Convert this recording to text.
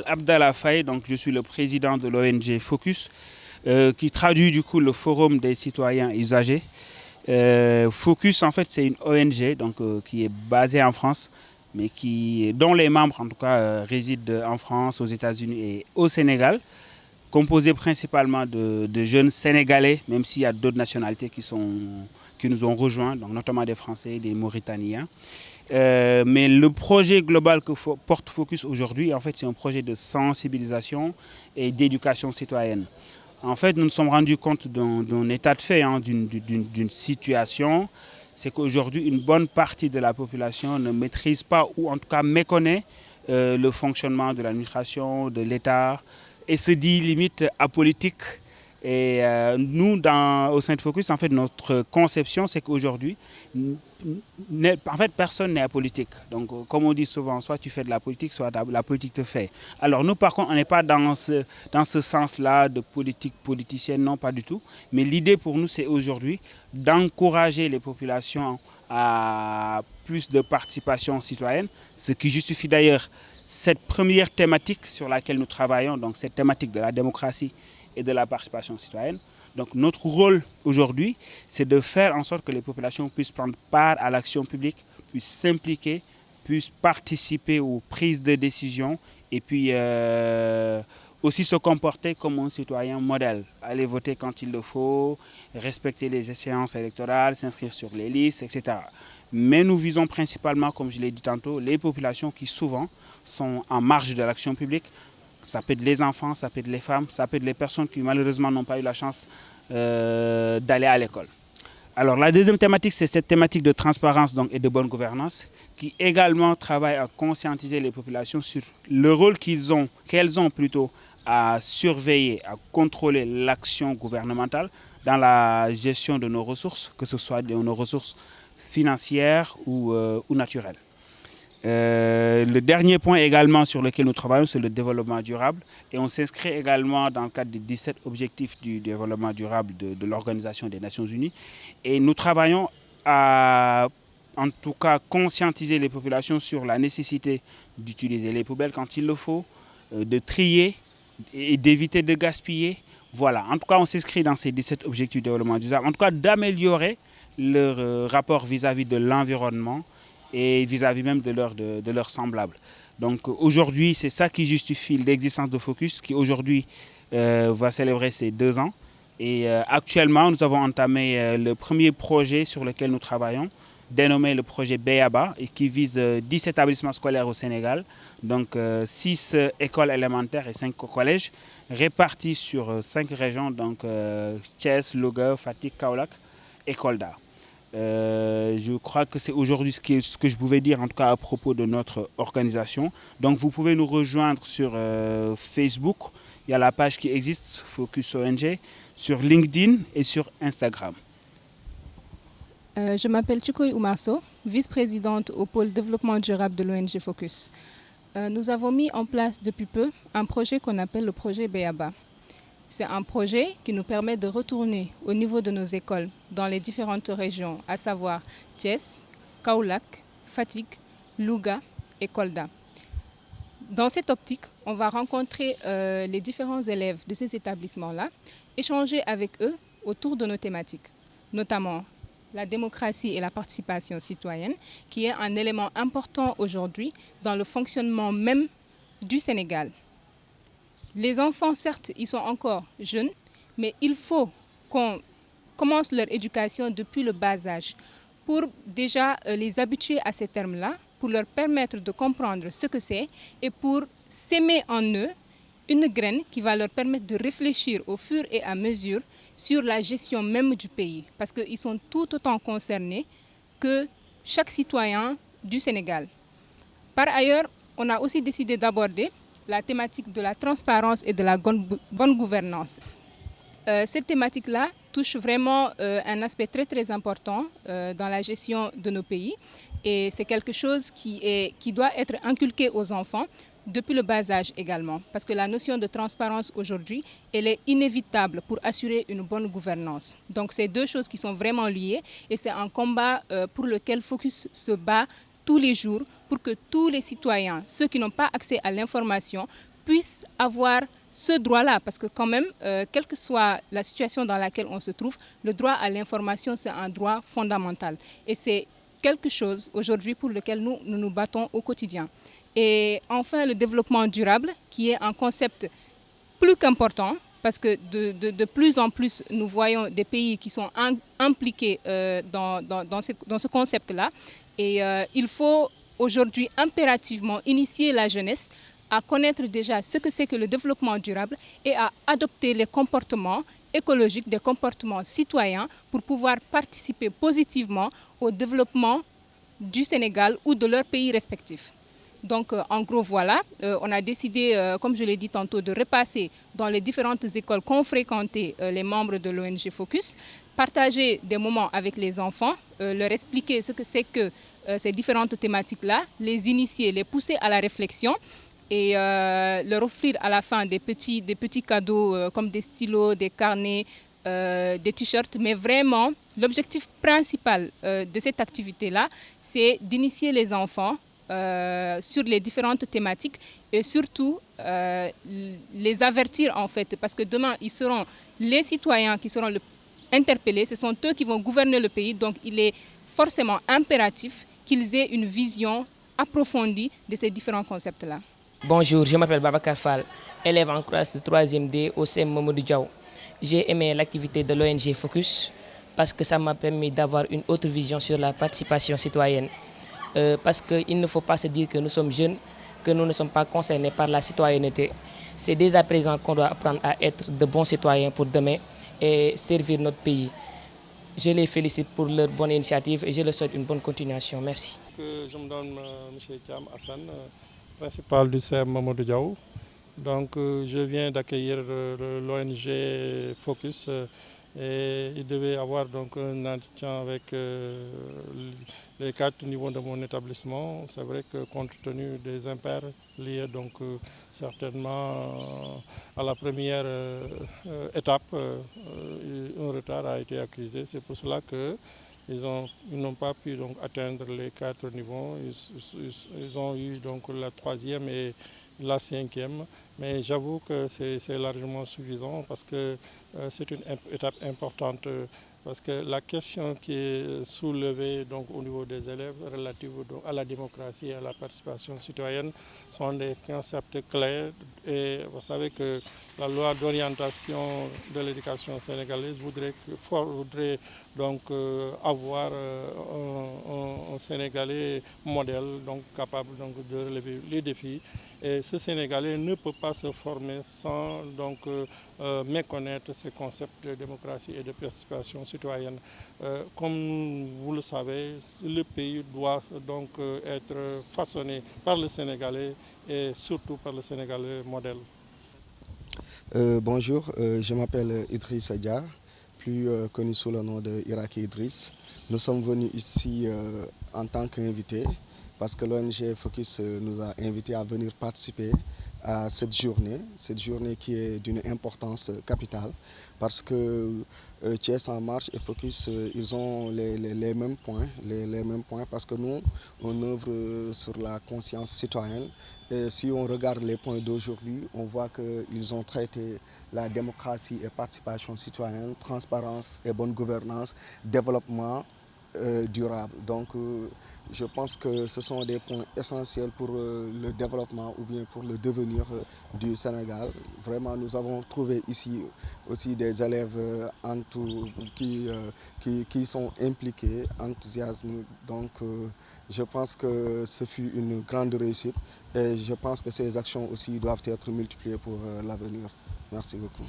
Abdallah Faye, donc je suis le président de l'ONG Focus, qui traduit du coup le Forum des citoyens usagers. Focus, en fait, c'est une ONG donc, qui est basée en France, mais dont les membres, en tout cas, résident en France, aux États-Unis et au Sénégal, composée principalement de jeunes Sénégalais, même s'il y a d'autres nationalités qui nous ont rejoints, donc notamment des Français, des Mauritaniens. Mais le projet global que porte Focus aujourd'hui, en fait, c'est un projet de sensibilisation et d'éducation citoyenne. En fait, nous nous sommes rendus compte d'un état de fait, hein, d'une situation. C'est qu'aujourd'hui, une bonne partie de la population ne maîtrise pas ou en tout cas méconnaît le fonctionnement de l'administration, de l'État et se dit limite apolitique. Et nous, au sein de Focus, en fait, notre conception, c'est qu'aujourd'hui, en fait, personne n'est apolitique. Donc, comme on dit souvent, soit tu fais de la politique, soit la politique te fait. Alors, nous, par contre, on n'est pas dans ce sens-là de politique politicienne, non, pas du tout. Mais l'idée pour nous, c'est aujourd'hui d'encourager les populations à plus de participation citoyenne, ce qui justifie d'ailleurs cette première thématique sur laquelle nous travaillons, donc cette thématique de la démocratie et de la participation citoyenne. Donc notre rôle aujourd'hui, c'est de faire en sorte que les populations puissent prendre part à l'action publique, puissent s'impliquer, puissent participer aux prises de décision et puis aussi se comporter comme un citoyen modèle. Aller voter quand il le faut, respecter les échéances électorales, s'inscrire sur les listes, etc. Mais nous visons principalement, comme je l'ai dit tantôt, les populations qui souvent sont en marge de l'action publique. Ça peut être les enfants, ça peut être les femmes, ça peut être les personnes qui malheureusement n'ont pas eu la chance d'aller à l'école. Alors la deuxième thématique, c'est cette thématique de transparence donc, et de bonne gouvernance qui également travaille à conscientiser les populations sur le rôle qu'elles ont plutôt à surveiller, à contrôler l'action gouvernementale dans la gestion de nos ressources, que ce soit de nos ressources financières ou naturelles. Le dernier point également sur lequel nous travaillons, c'est le développement durable. Et on s'inscrit également dans le cadre des 17 objectifs du développement durable de l'Organisation des Nations Unies. Et nous travaillons à, en tout cas, conscientiser les populations sur la nécessité d'utiliser les poubelles quand il le faut, de trier et d'éviter de gaspiller. Voilà, en tout cas, on s'inscrit dans ces 17 objectifs de développement durable. En tout cas, d'améliorer leur rapport vis-à-vis de l'environnement et vis-à-vis même de leurs semblables. Donc aujourd'hui, c'est ça qui justifie l'existence de Focus, qui aujourd'hui va célébrer ses 2 ans. Et actuellement, nous avons entamé le premier projet sur lequel nous travaillons, dénommé le projet Béaba, et qui vise 10 établissements scolaires au Sénégal, donc 6 écoles élémentaires et 5 collèges, répartis sur 5 régions, donc Thiès, Louga, Fatick, Kaolack et Kolda. Je crois que c'est aujourd'hui ce que je pouvais dire en tout cas à propos de notre organisation. Donc vous pouvez nous rejoindre sur Facebook, il y a la page qui existe, Focus ONG, sur LinkedIn et sur Instagram. Je m'appelle Chukoy Oumarso, vice-présidente au pôle développement durable de l'ONG Focus. Nous avons mis en place depuis peu un projet qu'on appelle le projet Béaba. C'est un projet qui nous permet de retourner au niveau de nos écoles dans les différentes régions, à savoir Thiès, Kaolack, Fatick, Louga et Kolda. Dans cette optique, on va rencontrer les différents élèves de ces établissements-là, échanger avec eux autour de nos thématiques, notamment la démocratie et la participation citoyenne, qui est un élément important aujourd'hui dans le fonctionnement même du Sénégal. Les enfants, certes, ils sont encore jeunes, mais il faut qu'on commence leur éducation depuis le bas âge pour déjà les habituer à ces termes-là, pour leur permettre de comprendre ce que c'est et pour s'aimer en eux une graine qui va leur permettre de réfléchir au fur et à mesure sur la gestion même du pays, parce qu'ils sont tout autant concernés que chaque citoyen du Sénégal. Par ailleurs, on a aussi décidé d'aborder la thématique de la transparence et de la bonne gouvernance. Cette thématique-là touche vraiment un aspect très très important dans la gestion de nos pays et c'est quelque chose qui doit être inculqué aux enfants depuis le bas âge également, parce que la notion de transparence aujourd'hui, elle est inévitable pour assurer une bonne gouvernance. Donc c'est deux choses qui sont vraiment liées et c'est un combat pour lequel Focus se bat tous les jours pour que tous les citoyens, ceux qui n'ont pas accès à l'information, puissent avoir ce droit-là, parce que quand même, quelle que soit la situation dans laquelle on se trouve, le droit à l'information, c'est un droit fondamental. Et c'est quelque chose aujourd'hui pour lequel nous nous battons au quotidien. Et enfin, le développement durable, qui est un concept plus qu'important, parce que de plus en plus, nous voyons des pays qui sont impliqués dans ce concept-là. Et il faut aujourd'hui impérativement initier la jeunesse à connaître déjà ce que c'est que le développement durable et à adopter les comportements écologiques, des comportements citoyens pour pouvoir participer positivement au développement du Sénégal ou de leur pays respectif. Donc, en gros, voilà, on a décidé, comme je l'ai dit tantôt, de repasser dans les différentes écoles qu'ont fréquentées les membres de l'ONG Focus, partager des moments avec les enfants, leur expliquer ce que c'est que ces différentes thématiques-là, les initier, les pousser à la réflexion et leur offrir à la fin des petits cadeaux comme des stylos, des carnets, des t-shirts. Mais vraiment, l'objectif principal de cette activité-là, c'est d'initier les enfants sur les différentes thématiques et surtout les avertir en fait, parce que demain ils seront les citoyens qui seront interpellés, ce sont eux qui vont gouverner le pays, donc il est forcément impératif qu'ils aient une vision approfondie de ces différents concepts-là. Bonjour, je m'appelle Babacar Fall, élève en classe de 3e D au CEM Mamadou Diaw. J'ai aimé l'activité de l'ONG Focus parce que ça m'a permis d'avoir une autre vision sur la participation citoyenne. Parce qu'il ne faut pas se dire que nous sommes jeunes, que nous ne sommes pas concernés par la citoyenneté. C'est dès à présent qu'on doit apprendre à être de bons citoyens pour demain et servir notre pays. Je les félicite pour leur bonne initiative et je leur souhaite une bonne continuation. Merci. Je me donne M. Thiam Hassan, principal du CEM Mamadou Diaw. Donc je viens d'accueillir l'ONG Focus et il devait avoir donc un entretien avec les 4 niveaux de mon établissement. C'est vrai que compte tenu des impairs liés donc certainement à la première étape, un retard a été accusé. C'est pour cela que ils n'ont pas pu donc atteindre les 4 niveaux. Ils ont eu donc la 3e et la 5e, mais j'avoue que c'est largement suffisant parce que c'est une étape importante. Parce que la question qui est soulevée donc, au niveau des élèves relative donc, à la démocratie et à la participation citoyenne sont des concepts clés. Et vous savez que la loi d'orientation de l'éducation sénégalaise voudrait donc avoir un Sénégalais modèle, donc capable donc, de relever les défis. Et ce Sénégalais ne peut pas se former sans donc, méconnaître ces concepts de démocratie et de participation citoyenne. Comme vous le savez, le pays doit donc être façonné par le Sénégalais et surtout par le Sénégalais modèle. Bonjour, je m'appelle Idriss Adja, plus connu sous le nom de Iraki Idriss. Nous sommes venus ici en tant qu'invités parce que l'ONG Focus nous a invités à venir participer à cette journée qui est d'une importance capitale parce que Thiès en marche et Focus, ils ont les mêmes points, les mêmes points parce que nous, on œuvre sur la conscience citoyenne. Et si on regarde les points d'aujourd'hui, on voit qu'ils ont traité la démocratie et participation citoyenne, transparence et bonne gouvernance, développement durable. Donc je pense que ce sont des points essentiels pour le développement ou bien pour le devenir du Sénégal. Vraiment, nous avons trouvé ici aussi des élèves qui sont impliqués, enthousiastes. Donc je pense que ce fut une grande réussite et je pense que ces actions aussi doivent être multipliées pour l'avenir. Merci beaucoup.